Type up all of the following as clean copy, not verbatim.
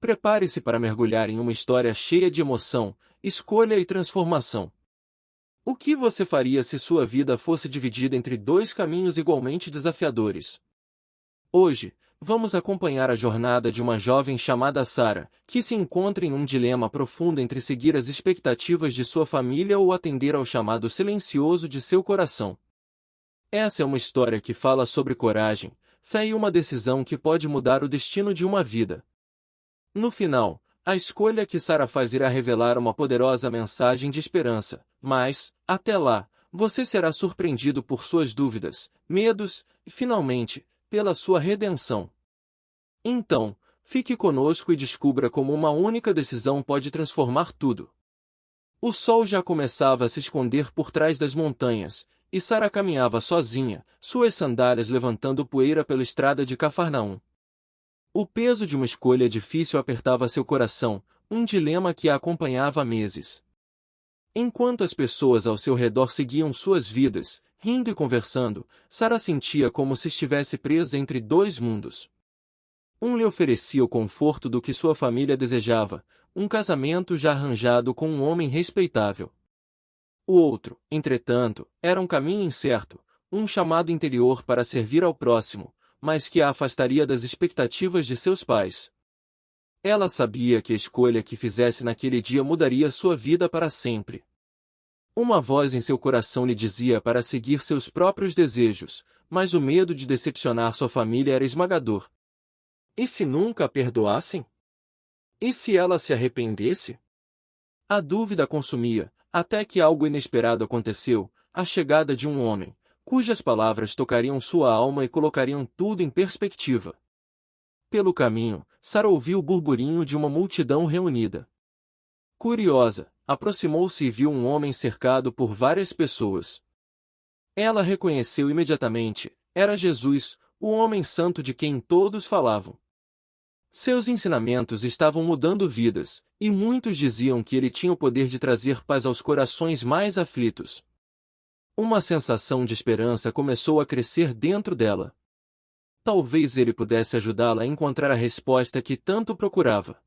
Prepare-se para mergulhar em uma história cheia de emoção, escolha e transformação. O que você faria se sua vida fosse dividida entre dois caminhos igualmente desafiadores? Hoje, vamos acompanhar a jornada de uma jovem chamada Sarah, que se encontra em um dilema profundo entre seguir as expectativas de sua família ou atender ao chamado silencioso de seu coração. Essa é uma história que fala sobre coragem, fé e uma decisão que pode mudar o destino de uma vida. No final, a escolha que Sarah faz irá revelar uma poderosa mensagem de esperança, mas, até lá, você será surpreendido por suas dúvidas, medos e, finalmente, pela sua redenção. Então, fique conosco e descubra como uma única decisão pode transformar tudo. O sol já começava a se esconder por trás das montanhas, e Sarah caminhava sozinha, suas sandálias levantando poeira pela estrada de Cafarnaum. O peso de uma escolha difícil apertava seu coração, um dilema que a acompanhava há meses. Enquanto as pessoas ao seu redor seguiam suas vidas, rindo e conversando, Sarah sentia como se estivesse presa entre dois mundos. Um lhe oferecia o conforto do que sua família desejava, um casamento já arranjado com um homem respeitável. O outro, entretanto, era um caminho incerto, um chamado interior para servir ao próximo, mas que a afastaria das expectativas de seus pais. Ela sabia que a escolha que fizesse naquele dia mudaria sua vida para sempre. Uma voz em seu coração lhe dizia para seguir seus próprios desejos, mas o medo de decepcionar sua família era esmagador. E se nunca a perdoassem? E se ela se arrependesse? A dúvida a consumia, até que algo inesperado aconteceu, a chegada de um homem, cujas palavras tocariam sua alma e colocariam tudo em perspectiva. Pelo caminho, Sarah ouviu o burburinho de uma multidão reunida. Curiosa, aproximou-se e viu um homem cercado por várias pessoas. Ela reconheceu imediatamente, era Jesus, o homem santo de quem todos falavam. Seus ensinamentos estavam mudando vidas, e muitos diziam que ele tinha o poder de trazer paz aos corações mais aflitos. Uma sensação de esperança começou a crescer dentro dela. Talvez ele pudesse ajudá-la a encontrar a resposta que tanto procurava.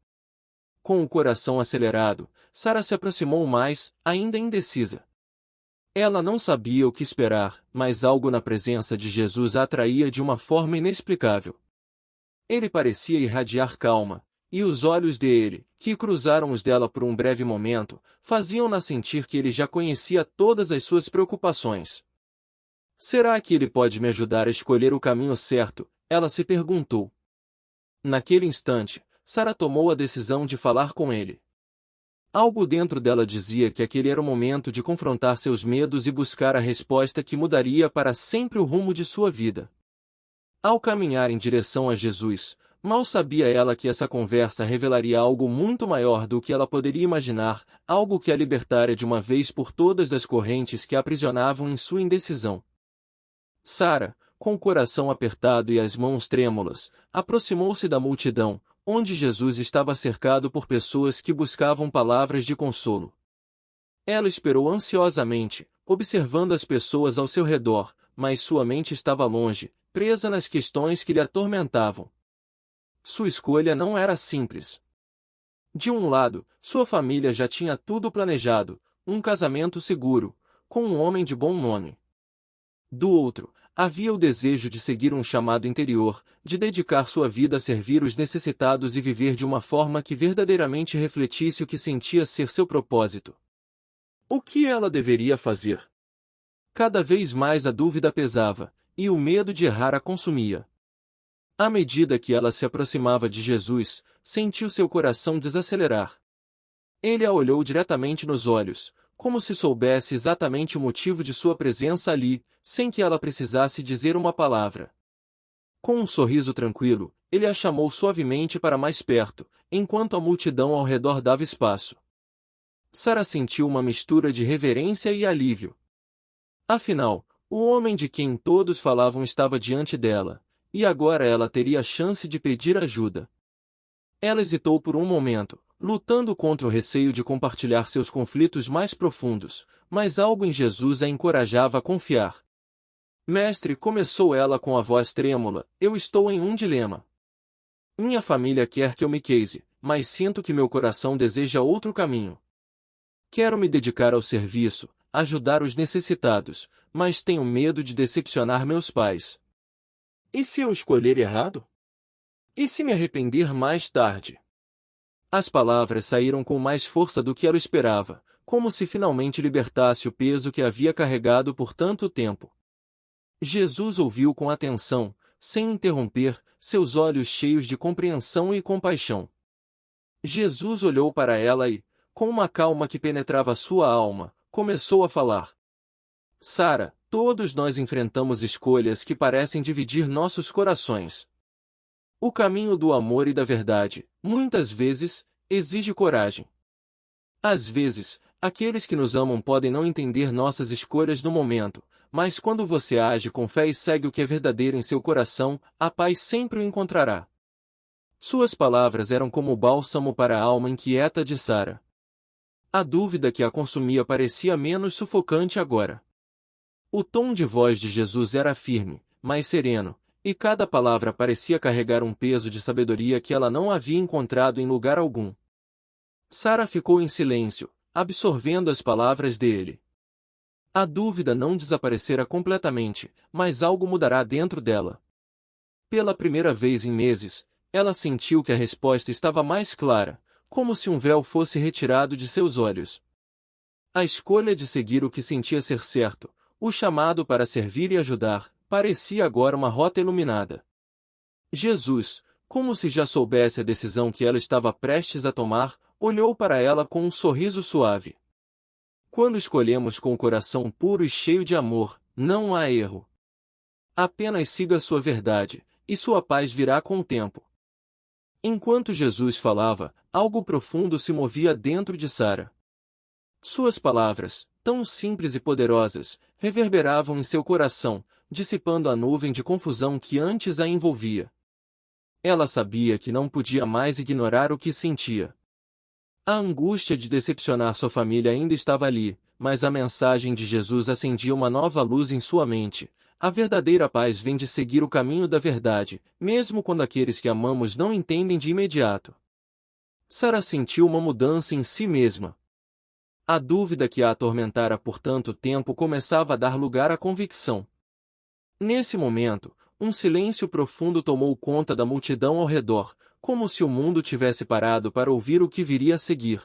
Com o coração acelerado, Sarah se aproximou mais, ainda indecisa. Ela não sabia o que esperar, mas algo na presença de Jesus a atraía de uma forma inexplicável. Ele parecia irradiar calma, e os olhos dele, que cruzaram os dela por um breve momento, faziam-na sentir que ele já conhecia todas as suas preocupações. Será que ele pode me ajudar a escolher o caminho certo? Ela se perguntou. Naquele instante, Sarah tomou a decisão de falar com ele. Algo dentro dela dizia que aquele era o momento de confrontar seus medos e buscar a resposta que mudaria para sempre o rumo de sua vida. Ao caminhar em direção a Jesus, mal sabia ela que essa conversa revelaria algo muito maior do que ela poderia imaginar, algo que a libertaria de uma vez por todas das correntes que a aprisionavam em sua indecisão. Sarah, com o coração apertado e as mãos trêmulas, aproximou-se da multidão, onde Jesus estava cercado por pessoas que buscavam palavras de consolo. Ela esperou ansiosamente, observando as pessoas ao seu redor, mas sua mente estava longe, presa nas questões que lhe atormentavam. Sua escolha não era simples. De um lado, sua família já tinha tudo planejado, um casamento seguro, com um homem de bom nome. Do outro, havia o desejo de seguir um chamado interior, de dedicar sua vida a servir os necessitados e viver de uma forma que verdadeiramente refletisse o que sentia ser seu propósito. O que ela deveria fazer? Cada vez mais a dúvida pesava, e o medo de errar a consumia. À medida que ela se aproximava de Jesus, sentiu seu coração desacelerar. Ele a olhou diretamente nos olhos, como se soubesse exatamente o motivo de sua presença ali, sem que ela precisasse dizer uma palavra. Com um sorriso tranquilo, ele a chamou suavemente para mais perto, enquanto a multidão ao redor dava espaço. Sarah sentiu uma mistura de reverência e alívio. Afinal, o homem de quem todos falavam estava diante dela, e agora ela teria a chance de pedir ajuda. Ela hesitou por um momento, lutando contra o receio de compartilhar seus conflitos mais profundos, mas algo em Jesus a encorajava a confiar. Mestre, começou ela com a voz trêmula, eu estou em um dilema. Minha família quer que eu me case, mas sinto que meu coração deseja outro caminho. Quero me dedicar ao serviço, ajudar os necessitados, mas tenho medo de decepcionar meus pais. E se eu escolher errado? E se me arrepender mais tarde? As palavras saíram com mais força do que ela esperava, como se finalmente libertasse o peso que havia carregado por tanto tempo. Jesus ouviu com atenção, sem interromper, seus olhos cheios de compreensão e compaixão. Jesus olhou para ela e, com uma calma que penetrava sua alma, começou a falar. Sara, todos nós enfrentamos escolhas que parecem dividir nossos corações. O caminho do amor e da verdade, muitas vezes, exige coragem. Às vezes, aqueles que nos amam podem não entender nossas escolhas no momento, mas quando você age com fé e segue o que é verdadeiro em seu coração, a paz sempre o encontrará. Suas palavras eram como bálsamo para a alma inquieta de Sara. A dúvida que a consumia parecia menos sufocante agora. O tom de voz de Jesus era firme, mas sereno, e cada palavra parecia carregar um peso de sabedoria que ela não havia encontrado em lugar algum. Sara ficou em silêncio, absorvendo as palavras dele. A dúvida não desaparecera completamente, mas algo mudará dentro dela. Pela primeira vez em meses, ela sentiu que a resposta estava mais clara, como se um véu fosse retirado de seus olhos. A escolha de seguir o que sentia ser certo, o chamado para servir e ajudar, parecia agora uma rota iluminada. Jesus, como se já soubesse a decisão que ela estava prestes a tomar, olhou para ela com um sorriso suave. Quando escolhemos com o coração puro e cheio de amor, não há erro. Apenas siga sua verdade, e sua paz virá com o tempo. Enquanto Jesus falava, algo profundo se movia dentro de Sara. Suas palavras, tão simples e poderosas, reverberavam em seu coração, dissipando a nuvem de confusão que antes a envolvia. Ela sabia que não podia mais ignorar o que sentia. A angústia de decepcionar sua família ainda estava ali, mas a mensagem de Jesus acendia uma nova luz em sua mente. A verdadeira paz vem de seguir o caminho da verdade, mesmo quando aqueles que amamos não entendem de imediato. Sara sentiu uma mudança em si mesma. A dúvida que a atormentara por tanto tempo começava a dar lugar à convicção. Nesse momento, um silêncio profundo tomou conta da multidão ao redor, como se o mundo tivesse parado para ouvir o que viria a seguir.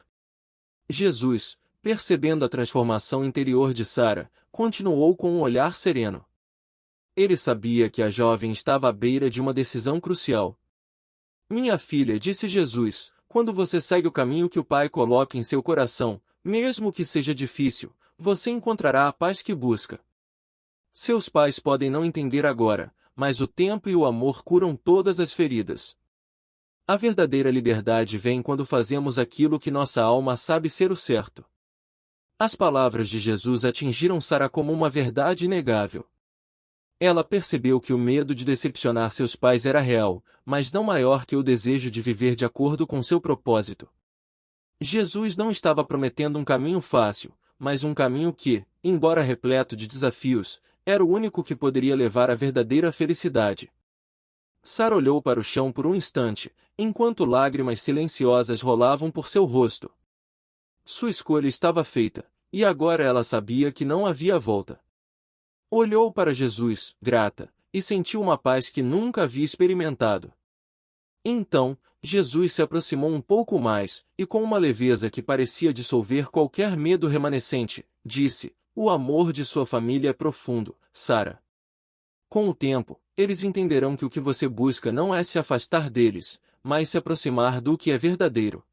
Jesus, percebendo a transformação interior de Sara, continuou com um olhar sereno. Ele sabia que a jovem estava à beira de uma decisão crucial. Minha filha, disse Jesus, quando você segue o caminho que o Pai coloca em seu coração, mesmo que seja difícil, você encontrará a paz que busca. Seus pais podem não entender agora, mas o tempo e o amor curam todas as feridas. A verdadeira liberdade vem quando fazemos aquilo que nossa alma sabe ser o certo. As palavras de Jesus atingiram Sara como uma verdade inegável. Ela percebeu que o medo de decepcionar seus pais era real, mas não maior que o desejo de viver de acordo com seu propósito. Jesus não estava prometendo um caminho fácil, mas um caminho que, embora repleto de desafios, era o único que poderia levar à verdadeira felicidade. Sara olhou para o chão por um instante, enquanto lágrimas silenciosas rolavam por seu rosto. Sua escolha estava feita, e agora ela sabia que não havia volta. Olhou para Jesus, grata, e sentiu uma paz que nunca havia experimentado. Então, Jesus se aproximou um pouco mais, e com uma leveza que parecia dissolver qualquer medo remanescente, disse, o amor de sua família é profundo, Sara. Com o tempo, eles entenderão que o que você busca não é se afastar deles, mas se aproximar do que é verdadeiro.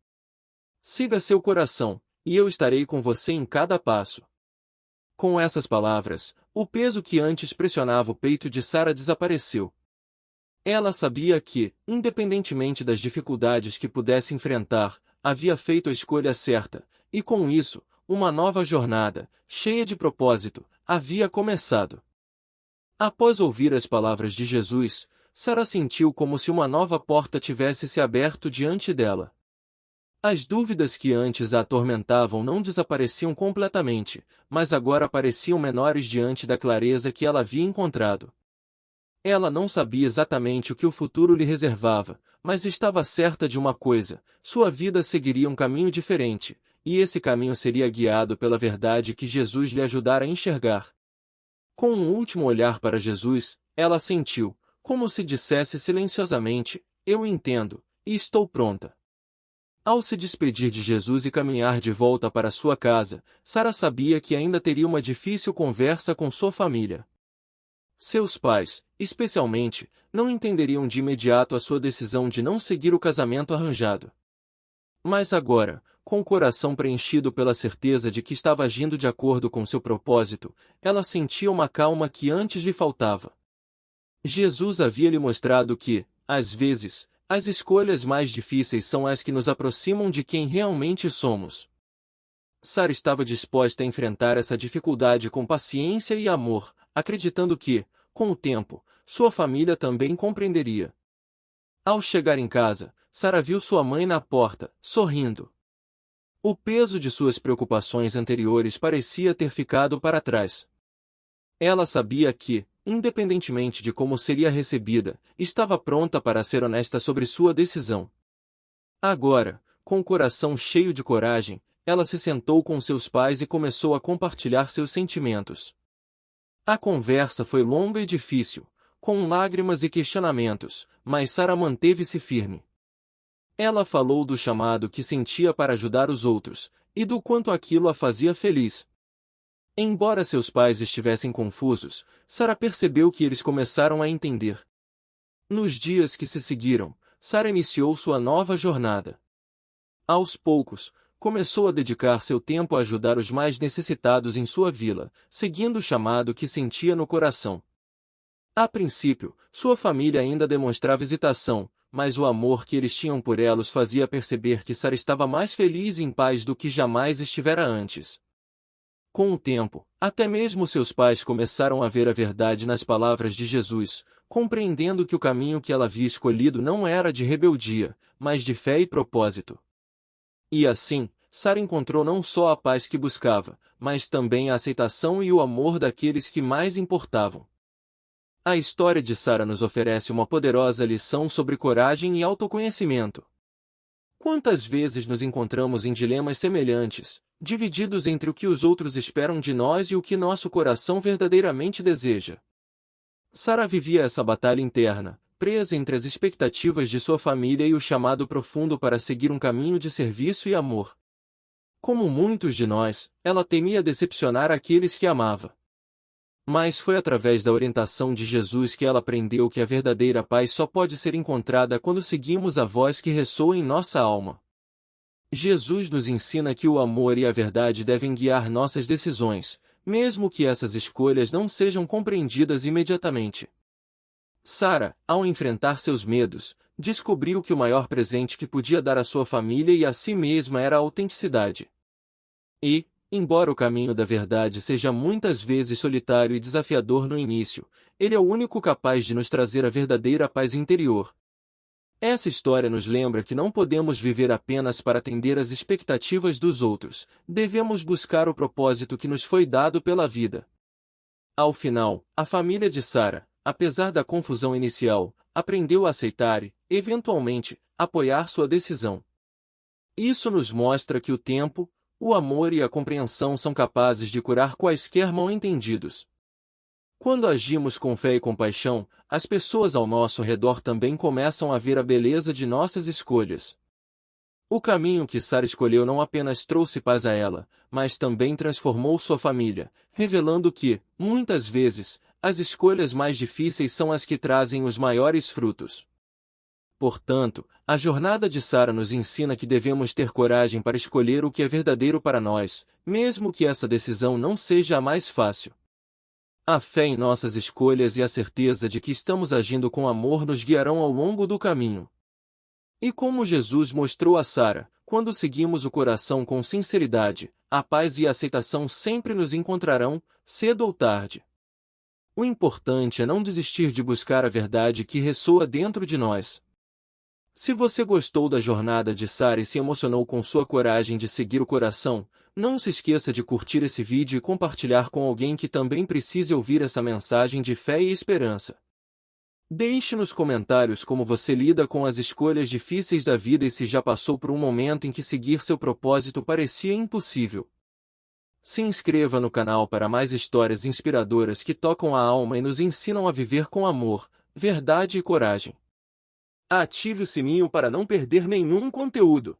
Siga seu coração, e eu estarei com você em cada passo. Com essas palavras, o peso que antes pressionava o peito de Sara desapareceu. Ela sabia que, independentemente das dificuldades que pudesse enfrentar, havia feito a escolha certa, e com isso, uma nova jornada, cheia de propósito, havia começado. Após ouvir as palavras de Jesus, Sara sentiu como se uma nova porta tivesse se aberto diante dela. As dúvidas que antes a atormentavam não desapareciam completamente, mas agora pareciam menores diante da clareza que ela havia encontrado. Ela não sabia exatamente o que o futuro lhe reservava, mas estava certa de uma coisa: sua vida seguiria um caminho diferente, e esse caminho seria guiado pela verdade que Jesus lhe ajudara a enxergar. Com um último olhar para Jesus, ela sentiu, como se dissesse silenciosamente: eu entendo, e estou pronta. Ao se despedir de Jesus e caminhar de volta para sua casa, Sara sabia que ainda teria uma difícil conversa com sua família. Seus pais, especialmente, não entenderiam de imediato a sua decisão de não seguir o casamento arranjado. Mas agora, com o coração preenchido pela certeza de que estava agindo de acordo com seu propósito, ela sentia uma calma que antes lhe faltava. Jesus havia lhe mostrado que, às vezes, as escolhas mais difíceis são as que nos aproximam de quem realmente somos. Sara estava disposta a enfrentar essa dificuldade com paciência e amor, acreditando que, com o tempo, sua família também compreenderia. Ao chegar em casa, Sara viu sua mãe na porta, sorrindo. O peso de suas preocupações anteriores parecia ter ficado para trás. Ela sabia que, independentemente de como seria recebida, estava pronta para ser honesta sobre sua decisão. Agora, com o coração cheio de coragem, ela se sentou com seus pais e começou a compartilhar seus sentimentos. A conversa foi longa e difícil, com lágrimas e questionamentos, mas Sara manteve-se firme. Ela falou do chamado que sentia para ajudar os outros, e do quanto aquilo a fazia feliz. Embora seus pais estivessem confusos, Sara percebeu que eles começaram a entender. Nos dias que se seguiram, Sara iniciou sua nova jornada. Aos poucos, começou a dedicar seu tempo a ajudar os mais necessitados em sua vila, seguindo o chamado que sentia no coração. A princípio, sua família ainda demonstrava hesitação, mas o amor que eles tinham por ela os fazia perceber que Sara estava mais feliz e em paz do que jamais estivera antes. Com o tempo, até mesmo seus pais começaram a ver a verdade nas palavras de Jesus, compreendendo que o caminho que ela havia escolhido não era de rebeldia, mas de fé e propósito. E assim, Sara encontrou não só a paz que buscava, mas também a aceitação e o amor daqueles que mais importavam. A história de Sara nos oferece uma poderosa lição sobre coragem e autoconhecimento. Quantas vezes nos encontramos em dilemas semelhantes, divididos entre o que os outros esperam de nós e o que nosso coração verdadeiramente deseja? Sara vivia essa batalha interna, presa entre as expectativas de sua família e o chamado profundo para seguir um caminho de serviço e amor. Como muitos de nós, ela temia decepcionar aqueles que amava. Mas foi através da orientação de Jesus que ela aprendeu que a verdadeira paz só pode ser encontrada quando seguimos a voz que ressoa em nossa alma. Jesus nos ensina que o amor e a verdade devem guiar nossas decisões, mesmo que essas escolhas não sejam compreendidas imediatamente. Sara, ao enfrentar seus medos, descobriu que o maior presente que podia dar à sua família e a si mesma era a autenticidade. E, embora o caminho da verdade seja muitas vezes solitário e desafiador no início, ele é o único capaz de nos trazer a verdadeira paz interior. Essa história nos lembra que não podemos viver apenas para atender às expectativas dos outros, devemos buscar o propósito que nos foi dado pela vida. Ao final, a família de Sara, apesar da confusão inicial, aprendeu a aceitar e, eventualmente, apoiar sua decisão. Isso nos mostra que o tempo, o amor e a compreensão são capazes de curar quaisquer mal-entendidos. Quando agimos com fé e compaixão, as pessoas ao nosso redor também começam a ver a beleza de nossas escolhas. O caminho que Sara escolheu não apenas trouxe paz a ela, mas também transformou sua família, revelando que, muitas vezes, as escolhas mais difíceis são as que trazem os maiores frutos. Portanto, a jornada de Sara nos ensina que devemos ter coragem para escolher o que é verdadeiro para nós, mesmo que essa decisão não seja a mais fácil. A fé em nossas escolhas e a certeza de que estamos agindo com amor nos guiarão ao longo do caminho. E como Jesus mostrou a Sara, quando seguimos o coração com sinceridade, a paz e a aceitação sempre nos encontrarão, cedo ou tarde. O importante é não desistir de buscar a verdade que ressoa dentro de nós. Se você gostou da jornada de Sara e se emocionou com sua coragem de seguir o coração, não se esqueça de curtir esse vídeo e compartilhar com alguém que também precise ouvir essa mensagem de fé e esperança. Deixe nos comentários como você lida com as escolhas difíceis da vida e se já passou por um momento em que seguir seu propósito parecia impossível. Se inscreva no canal para mais histórias inspiradoras que tocam a alma e nos ensinam a viver com amor, verdade e coragem. Ative o sininho para não perder nenhum conteúdo.